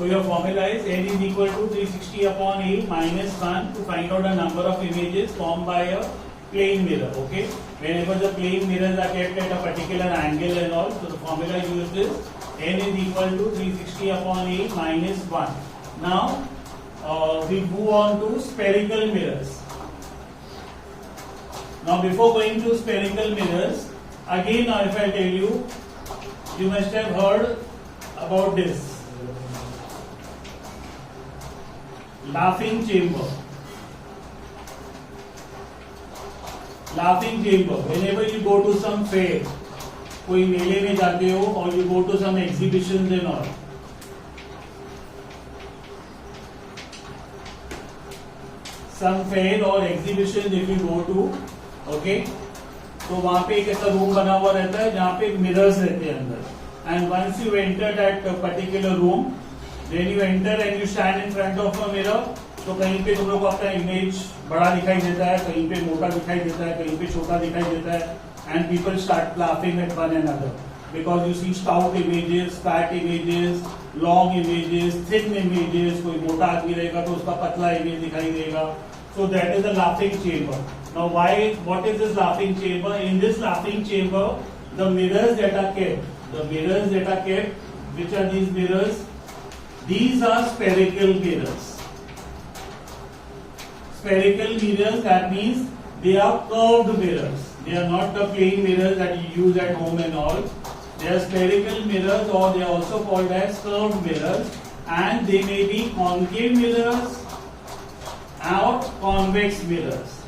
So your formula is n is equal to 360 upon 8 minus 1 to find out the number of images formed by a plane mirror. Okay, whenever the plane mirrors are kept at a particular angle and all, so the formula used is n is equal to 360 upon 8 minus 1. Now we move on to spherical mirrors. Now before going to spherical mirrors, again now if I tell you, you must have heard about this laughing chamber. Laughing chamber. Whenever you go to some fair, कोई मेले में जाते हो, or you go to some exhibitions and all, some fair or exhibition if you go to, okay, तो वहां पे एक ऐसा रूम बना हुआ रहता है जहाँ पे मिरर्स रहते हैं अंदर. And once you enter that particular room, then you enter and you stand in front of a mirror. तो कहीं पे तुम लोग को अपना इमेज बड़ा दिखाई देता है, कहीं पे मोटा दिखाई देता है, कहीं पे छोटा दिखाई देता है. And people start laughing at one another because you see stout images, fat images, long images, thin images. कोई मोटा आदमी रहेगा तो उसका पतला इमेज दिखाई देगा. So that is the laughing chamber. Now what is this laughing chamber? In this laughing chamber, the mirrors that are kept, which are these mirrors? These are spherical mirrors. Spherical mirrors, that means they are curved mirrors. They are not the plain mirrors that you use at home and all. They are spherical mirrors, or they are also called as curved mirrors, and they may be concave mirrors or convex mirrors.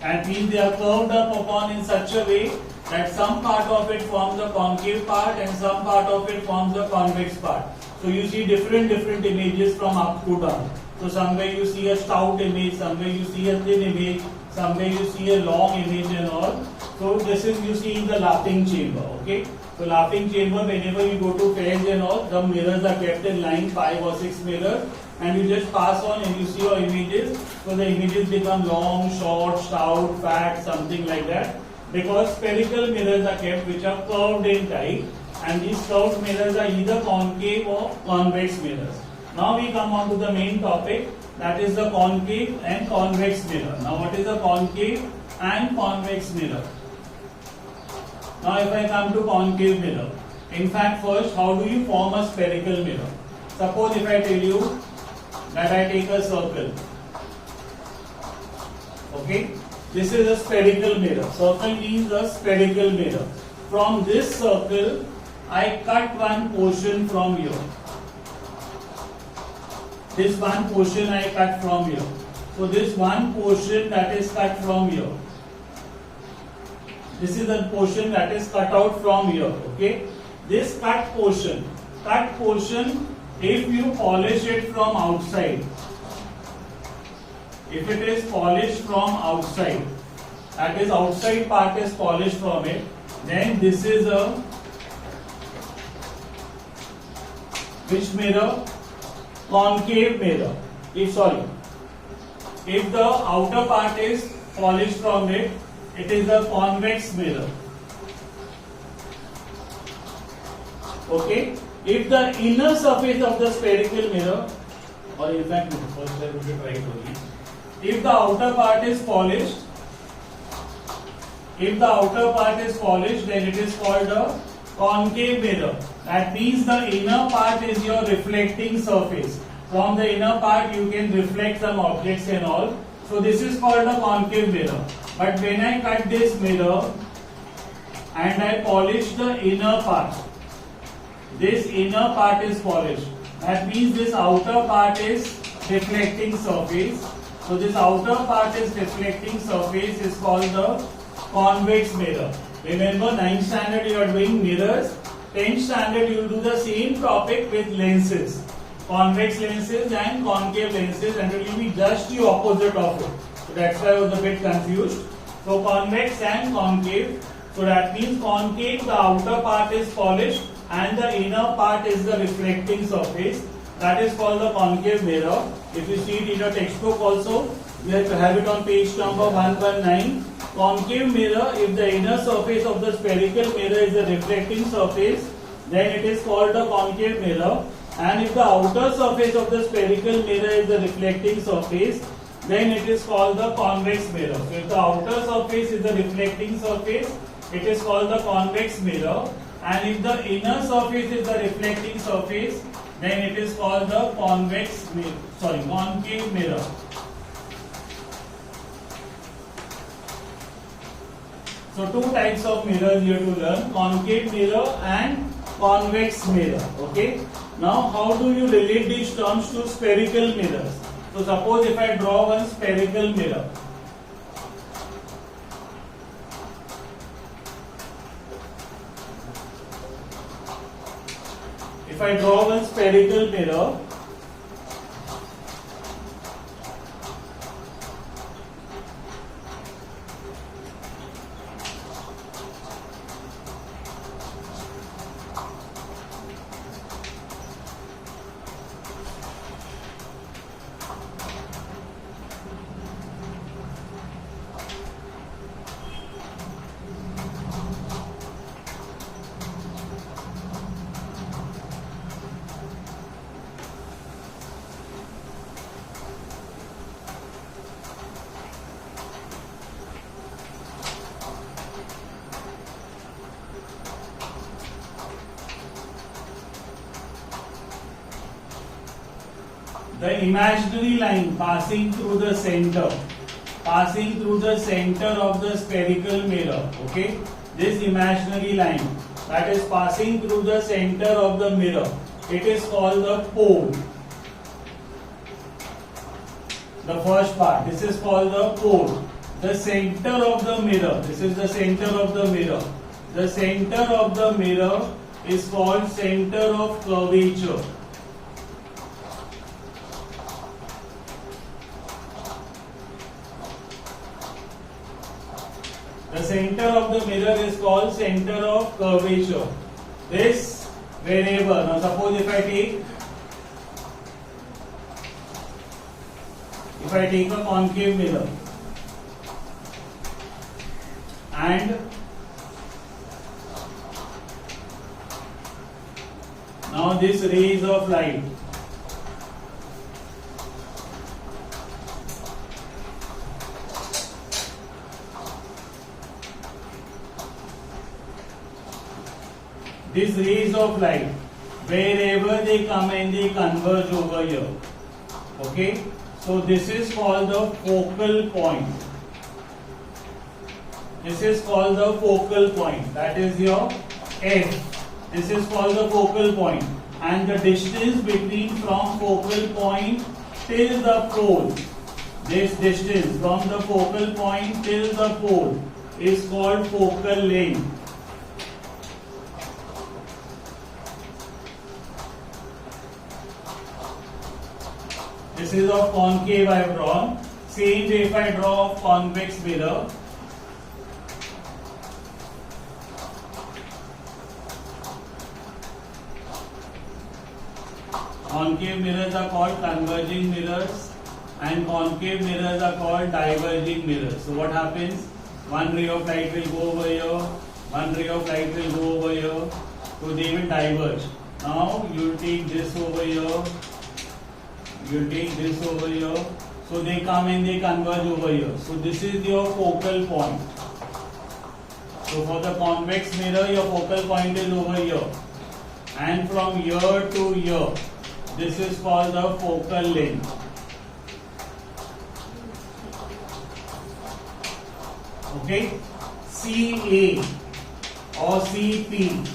That means they are curved up upon in such a way that some part of it forms the concave part and some part of it forms the convex part. So you see different images from up to down. So somewhere you see a stout image, somewhere you see a thin image, somewhere you see a long image and all. So this is you see in the laughing chamber. Okay. So laughing chamber, whenever you go to fairs and all, the mirrors are kept in line, 5 or 6 mirrors, and you just pass on and you see your images. So the images become long, short, stout, fat, something like that. Because spherical mirrors are kept which are curved in type, and these curved mirrors are either concave or convex mirrors. Now we come on to the main topic, that is the concave and convex mirror. Now what is a concave and convex mirror? Now if I come to concave mirror, in fact first how do you form a spherical mirror? Suppose if I tell you that I take a circle, okay, this is a spherical mirror. Circle means a spherical mirror. From this circle I cut one portion from here. This one portion I cut from here. So this one portion that is cut from here, this is a portion that is cut out from here. Okay, this cut portion, if you polish it from outside, if it is polished from outside, that is outside part is polished from it, then this is a which mirror? Concave mirror. If the outer part is polished from it, it is a convex mirror. Okay. If the inner surface of the spherical mirror, or in fact, first I will try it only. If the outer part is polished, then it is called a concave mirror. That means the inner part is your reflecting surface. From the inner part you can reflect some objects and all. So this is called a concave mirror. But when I cut this mirror and I polish the inner part, this inner part is polished. That means this outer part is reflecting surface. So this outer part is reflecting surface is called the convex mirror. Remember, 9th standard you are doing mirrors. 10th standard you will do the same topic with lenses. Convex lenses and concave lenses, and it will be just the opposite of it. So that's why I was a bit confused. So convex and concave. So that means concave, the outer part is polished and the inner part is the reflecting surface. That is called the concave mirror. If you see it in your textbook also, you have to have it on page number 119. Concave mirror, if the inner surface of the spherical mirror is the reflecting surface, then it is called the concave mirror. And if the outer surface of the spherical mirror is the reflecting surface, then it is called the convex mirror. So if the outer surface is the reflecting surface, it is called the convex mirror. And if the inner surface is the reflecting surface, then it is called the concave mirror. So two types of mirrors you have to learn, concave mirror and convex mirror. Okay. Now how do you relate these terms to spherical mirrors? So suppose if I draw one spherical mirror. If I draw one spherical mirror, the imaginary line passing through the center of the spherical mirror, okay, this imaginary line that is passing through the center of the mirror, it is called the pole. The first part, this is called the pole. The center of the mirror, this is the center of the mirror. The center of the mirror is called center of curvature. The center of the mirror is called center of curvature. This variable, now suppose if I take a concave mirror and now this rays of light these rays of light, wherever they come and they converge over here. Okay, so this is called the focal point. This is called the focal point. That is your F. This is called the focal point. And the distance between from focal point till the pole, this distance from the focal point till the pole is called focal length. This is of concave I have drawn. Same way if I draw a convex mirror. Concave mirrors are called converging mirrors and concave mirrors are called diverging mirrors. So what happens? One ray of light will go over here, one ray of light will go over here. So they will diverge. Now you take this over here. You take this over here, so they come and they converge over here. So this is your focal point. So for the convex mirror, your focal point is over here, and from here to here, this is called the focal length. Okay, CA or CP,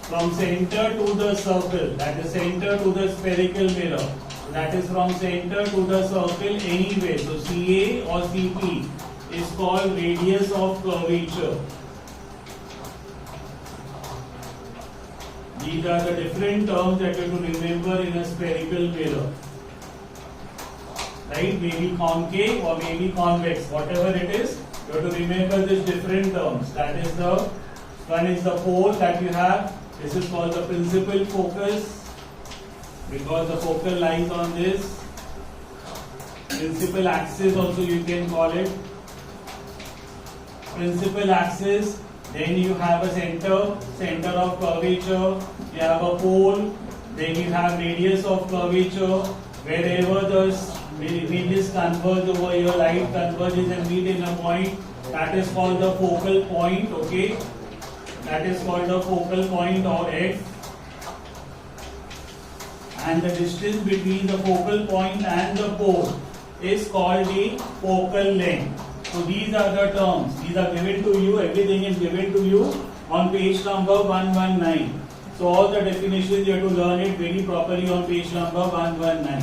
from center to the circle, that is center to the spherical mirror. That is from center to the circle anyway. So CA or CP is called radius of curvature. These are the different terms that you have to remember in a spherical mirror. Right? Maybe concave or maybe convex. Whatever it is, you have to remember these different terms. That is one is the pole that you have. This is called the principal focus, because the focal lies on this principal axis, also you can call it principal axis, then you have a center of curvature, you have a pole, then you have radius of curvature. Wherever the radius converge over here, light converges and meet in a point, that is called the focal point, okay? That is called the focal point or F. And the distance between the focal point and the pole is called the focal length. So these are the terms. These are given to you. Everything is given to you on page number 119. So all the definitions you have to learn it very properly on page number 119.